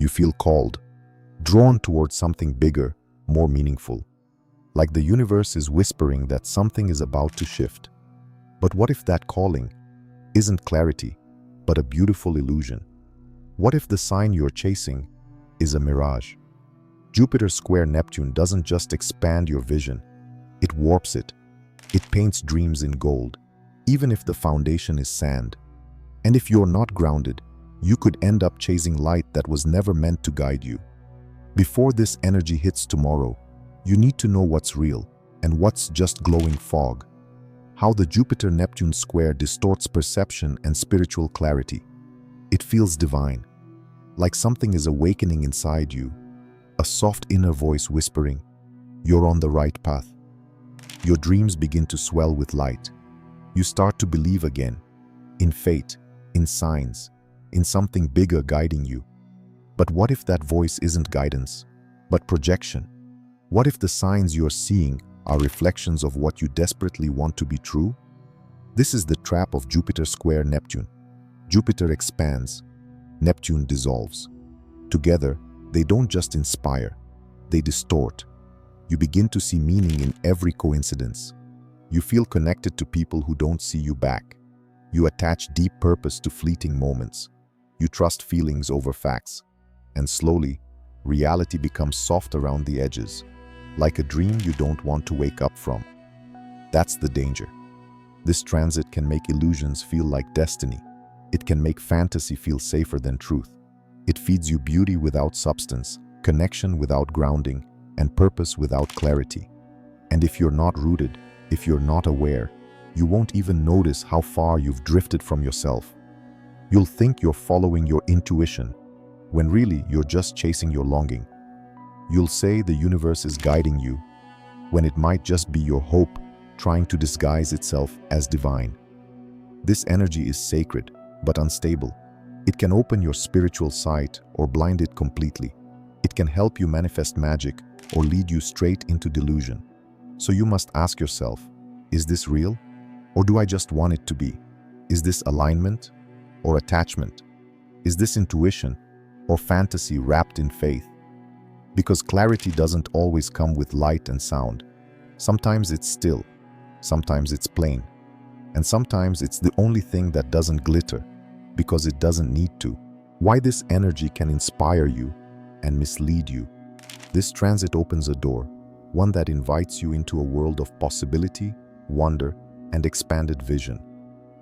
You feel called, drawn towards something bigger, more meaningful. Like the universe is whispering that something is about to shift. But what if that calling isn't clarity, but a beautiful illusion? What if the sign you're chasing is a mirage? Jupiter square Neptune doesn't just expand your vision, it warps it. It paints dreams in gold, even if the foundation is sand. And if you're not grounded, you could end up chasing light that was never meant to guide you. Before this energy hits tomorrow, you need to know what's real and what's just glowing fog. How the Jupiter-Neptune square distorts perception and spiritual clarity. It feels divine, like something is awakening inside you, a soft inner voice whispering, "You're on the right path." Your dreams begin to swell with light. You start to believe again, in fate, in signs, in something bigger guiding you. But what if that voice isn't guidance, but projection? What if the signs you're seeing are reflections of what you desperately want to be true? This is the trap of Jupiter square Neptune. Jupiter expands, Neptune dissolves. Together, they don't just inspire, they distort. You begin to see meaning in every coincidence. You feel connected to people who don't see you back. You attach deep purpose to fleeting moments. You trust feelings over facts. And slowly, reality becomes soft around the edges, like a dream you don't want to wake up from. That's the danger. This transit can make illusions feel like destiny. It can make fantasy feel safer than truth. It feeds you beauty without substance, connection without grounding, and purpose without clarity. And if you're not rooted, if you're not aware, you won't even notice how far you've drifted from yourself. You'll think you're following your intuition, when really you're just chasing your longing. You'll say the universe is guiding you, when it might just be your hope trying to disguise itself as divine. This energy is sacred, but unstable. It can open your spiritual sight or blind it completely. It can help you manifest magic or lead you straight into delusion. So you must ask yourself, is this real? Or do I just want it to be? Is this alignment or attachment? Is this intuition or fantasy wrapped in faith? Because clarity doesn't always come with light and sound. Sometimes it's still, sometimes it's plain, and sometimes it's the only thing that doesn't glitter, because it doesn't need to. Why this energy can inspire you and mislead you. This transit opens a door, one that invites you into a world of possibility, wonder, and expanded vision.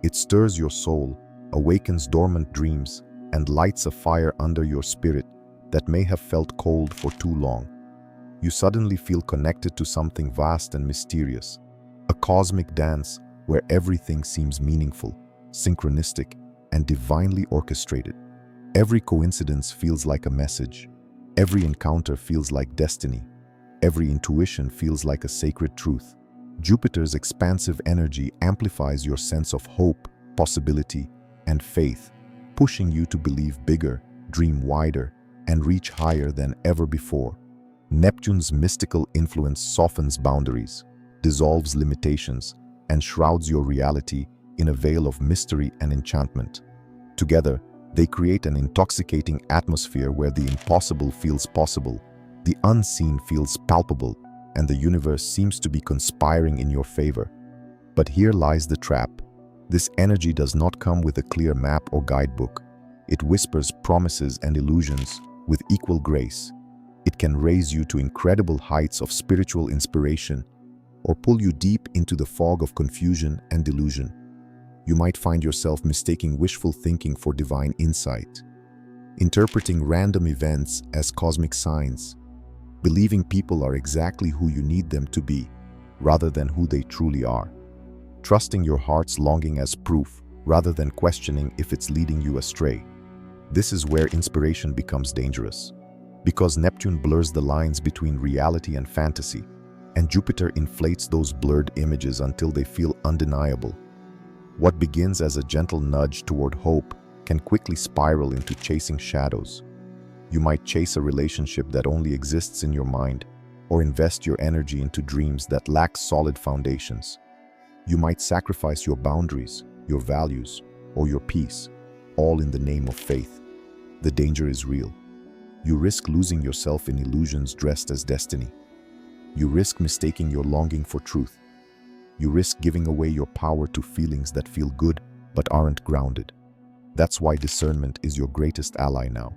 It stirs your soul, awakens dormant dreams, and lights a fire under your spirit that may have felt cold for too long. You suddenly feel connected to something vast and mysterious, a cosmic dance where everything seems meaningful, synchronistic, and divinely orchestrated. Every coincidence feels like a message. Every encounter feels like destiny. Every intuition feels like a sacred truth. Jupiter's expansive energy amplifies your sense of hope, possibility, and faith, pushing you to believe bigger, dream wider, and reach higher than ever before. Neptune's mystical influence softens boundaries, dissolves limitations, and shrouds your reality in a veil of mystery and enchantment. Together, they create an intoxicating atmosphere where the impossible feels possible, the unseen feels palpable, and the universe seems to be conspiring in your favor. But here lies the trap. This energy does not come with a clear map or guidebook. It whispers promises and illusions with equal grace. It can raise you to incredible heights of spiritual inspiration or pull you deep into the fog of confusion and delusion. You might find yourself mistaking wishful thinking for divine insight, interpreting random events as cosmic signs, believing people are exactly who you need them to be, rather than who they truly are, trusting your heart's longing as proof, rather than questioning if it's leading you astray. This is where inspiration becomes dangerous, because Neptune blurs the lines between reality and fantasy, and Jupiter inflates those blurred images until they feel undeniable. What begins as a gentle nudge toward hope can quickly spiral into chasing shadows. You might chase a relationship that only exists in your mind, or invest your energy into dreams that lack solid foundations. You might sacrifice your boundaries, your values, or your peace, all in the name of faith. The danger is real. You risk losing yourself in illusions dressed as destiny. You risk mistaking your longing for truth. You risk giving away your power to feelings that feel good but aren't grounded. That's why discernment is your greatest ally now.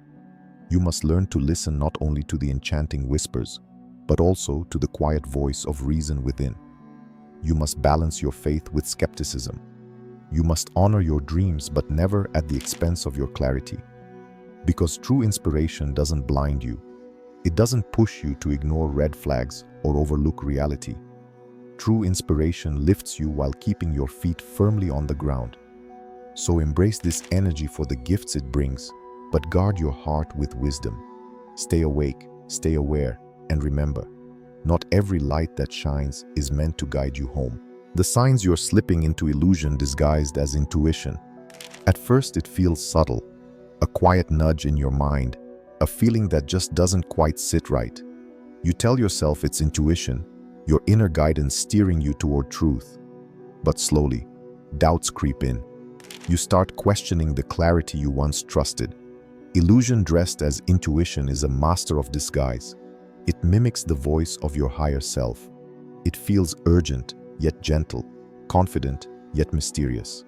You must learn to listen not only to the enchanting whispers, but also to the quiet voice of reason within. You must balance your faith with skepticism. You must honor your dreams, but never at the expense of your clarity. Because true inspiration doesn't blind you. It doesn't push you to ignore red flags or overlook reality. True inspiration lifts you while keeping your feet firmly on the ground. So embrace this energy for the gifts it brings, but guard your heart with wisdom. Stay awake, stay aware, and remember, not every light that shines is meant to guide you home. The signs you're slipping into illusion disguised as intuition. At first it feels subtle, a quiet nudge in your mind, a feeling that just doesn't quite sit right. You tell yourself it's intuition, your inner guidance steering you toward truth. But slowly, doubts creep in. You start questioning the clarity you once trusted. Illusion dressed as intuition is a master of disguise. It mimics the voice of your higher self. It feels urgent, yet gentle, confident, yet mysterious.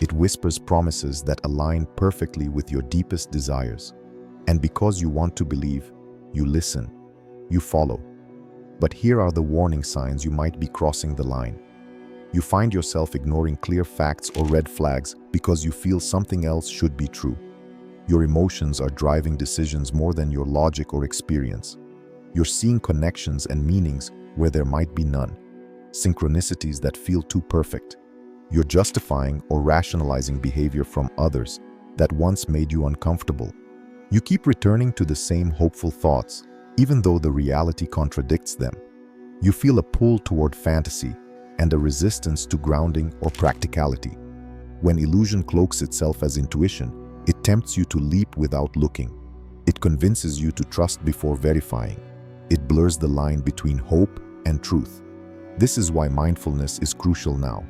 It whispers promises that align perfectly with your deepest desires. And because you want to believe, you listen, you follow. But here are the warning signs you might be crossing the line. You find yourself ignoring clear facts or red flags because you feel something else should be true. Your emotions are driving decisions more than your logic or experience. You're seeing connections and meanings where there might be none. Synchronicities that feel too perfect. You're justifying or rationalizing behavior from others that once made you uncomfortable. You keep returning to the same hopeful thoughts, even though the reality contradicts them. You feel a pull toward fantasy and a resistance to grounding or practicality. When illusion cloaks itself as intuition, it tempts you to leap without looking. It convinces you to trust before verifying. It blurs the line between hope and truth. This is why mindfulness is crucial now.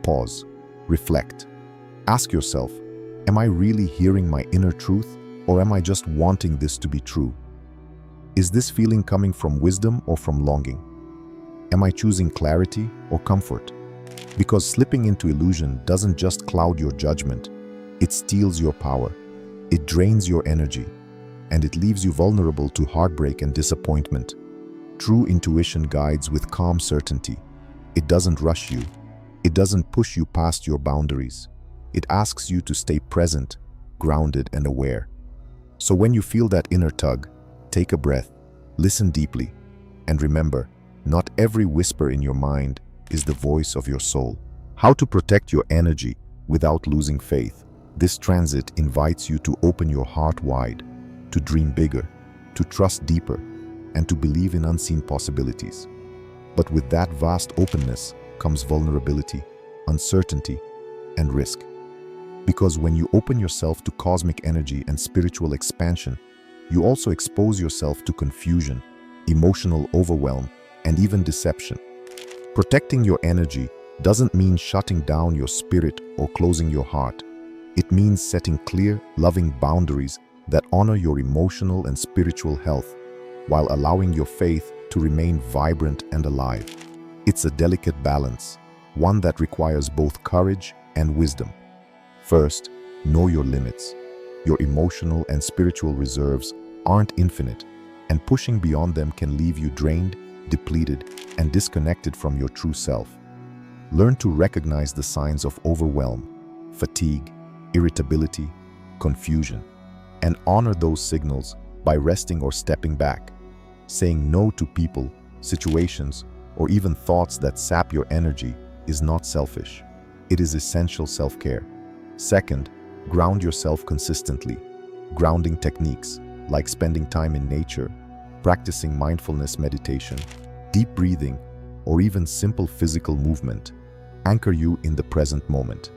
Pause. Reflect. Ask yourself, am I really hearing my inner truth, or am I just wanting this to be true? Is this feeling coming from wisdom or from longing? Am I choosing clarity or comfort? Because slipping into illusion doesn't just cloud your judgment, it steals your power, it drains your energy, and it leaves you vulnerable to heartbreak and disappointment. True intuition guides with calm certainty. It doesn't rush you. It doesn't push you past your boundaries. It asks you to stay present, grounded, and aware. So when you feel that inner tug, take a breath, listen deeply, and remember, not every whisper in your mind is the voice of your soul. How to protect your energy without losing faith. This transit invites you to open your heart wide, to dream bigger, to trust deeper, and to believe in unseen possibilities. But with that vast openness comes vulnerability, uncertainty, and risk. Because when you open yourself to cosmic energy and spiritual expansion, you also expose yourself to confusion, emotional overwhelm, and even deception. Protecting your energy doesn't mean shutting down your spirit or closing your heart. It means setting clear, loving boundaries that honor your emotional and spiritual health, while allowing your faith to remain vibrant and alive. It's a delicate balance, one that requires both courage and wisdom. First, know your limits. Your emotional and spiritual reserves aren't infinite, and pushing beyond them can leave you drained, depleted, and disconnected from your true self. Learn to recognize the signs of overwhelm, fatigue, irritability, confusion, and honor those signals by resting or stepping back. Saying no to people, situations, or even thoughts that sap your energy is not selfish. It is essential self-care. Second, ground yourself consistently. Grounding techniques like spending time in nature, practicing mindfulness meditation, deep breathing, or even simple physical movement anchor you in the present moment.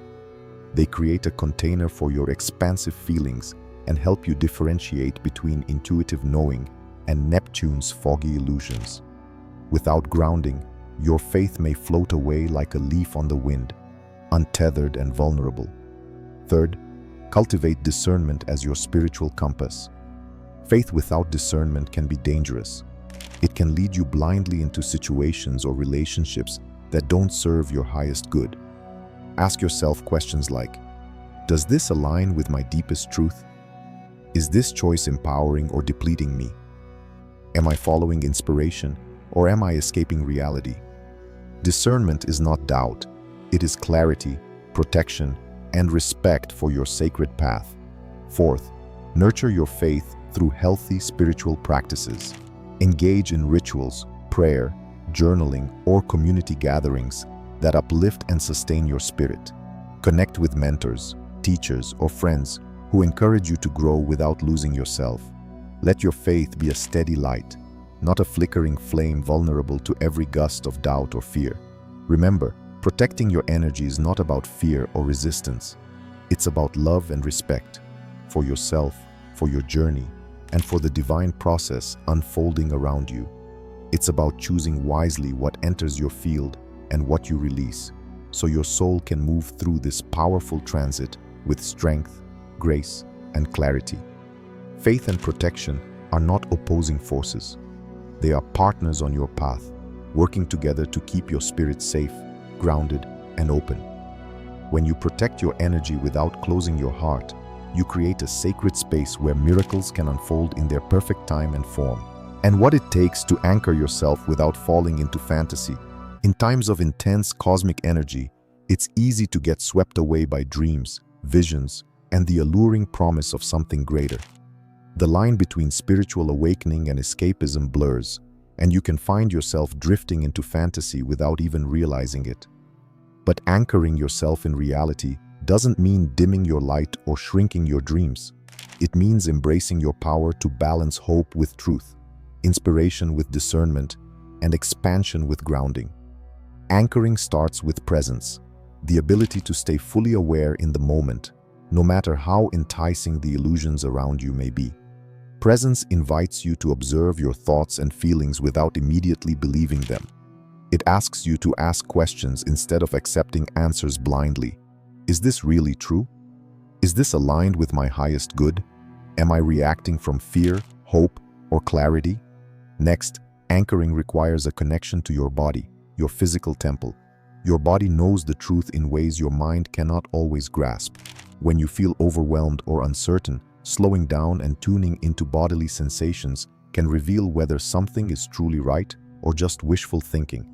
They create a container for your expansive feelings and help you differentiate between intuitive knowing and Neptune's foggy illusions. Without grounding, your faith may float away like a leaf on the wind, untethered and vulnerable. Third, cultivate discernment as your spiritual compass. Faith without discernment can be dangerous. It can lead you blindly into situations or relationships that don't serve your highest good. Ask yourself questions like, does this align with my deepest truth? Is this choice empowering or depleting me? Am I following inspiration or am I escaping reality? Discernment is not doubt. It is clarity, protection, and respect for your sacred path. Fourth, nurture your faith through healthy spiritual practices. Engage in rituals, prayer, journaling, or community gatherings that uplift and sustain your spirit. Connect with mentors, teachers, or friends who encourage you to grow without losing yourself. Let your faith be a steady light, not a flickering flame vulnerable to every gust of doubt or fear. Remember, protecting your energy is not about fear or resistance. It's about love and respect for yourself, for your journey, and for the divine process unfolding around you. It's about choosing wisely what enters your field and what you release, so your soul can move through this powerful transit with strength, grace, and clarity. Faith and protection are not opposing forces. They are partners on your path, working together to keep your spirit safe, grounded, and open. When you protect your energy without closing your heart, you create a sacred space where miracles can unfold in their perfect time and form. And what it takes to anchor yourself without falling into fantasy. In times of intense cosmic energy, it's easy to get swept away by dreams, visions, and the alluring promise of something greater. The line between spiritual awakening and escapism blurs, and you can find yourself drifting into fantasy without even realizing it. But anchoring yourself in reality doesn't mean dimming your light or shrinking your dreams. It means embracing your power to balance hope with truth, inspiration with discernment, and expansion with grounding. Anchoring starts with presence, the ability to stay fully aware in the moment, no matter how enticing the illusions around you may be. Presence invites you to observe your thoughts and feelings without immediately believing them. It asks you to ask questions instead of accepting answers blindly. Is this really true? Is this aligned with my highest good? Am I reacting from fear, hope, or clarity? Next, anchoring requires a connection to your body, your physical temple. Your body knows the truth in ways your mind cannot always grasp. When you feel overwhelmed or uncertain, slowing down and tuning into bodily sensations can reveal whether something is truly right or just wishful thinking.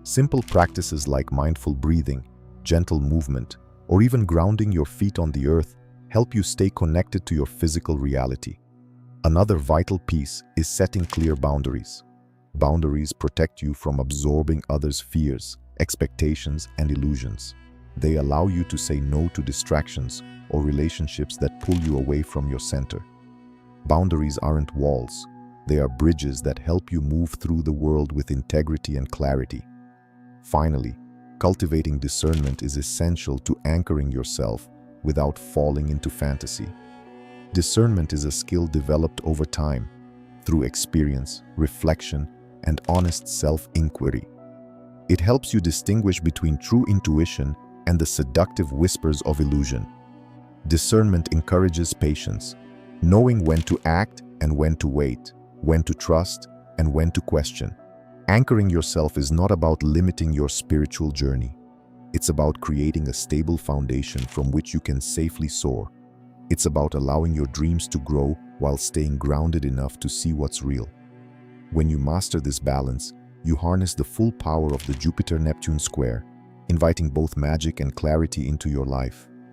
Simple practices like mindful breathing, gentle movement, or even grounding your feet on the earth help you stay connected to your physical reality. Another vital piece is setting clear boundaries. Boundaries protect you from absorbing others' fears, expectations, and illusions. They allow you to say no to distractions or relationships that pull you away from your center. Boundaries aren't walls. They are bridges that help you move through the world with integrity and clarity. Finally, cultivating discernment is essential to anchoring yourself without falling into fantasy. Discernment is a skill developed over time through experience, reflection, and honest self-inquiry. It helps you distinguish between true intuition and the seductive whispers of illusion. Discernment encourages patience, knowing when to act and when to wait, when to trust and when to question. Anchoring yourself is not about limiting your spiritual journey. It's about creating a stable foundation from which you can safely soar. It's about allowing your dreams to grow while staying grounded enough to see what's real. When you master this balance, you harness the full power of the Jupiter-Neptune square, inviting both magic and clarity into your life.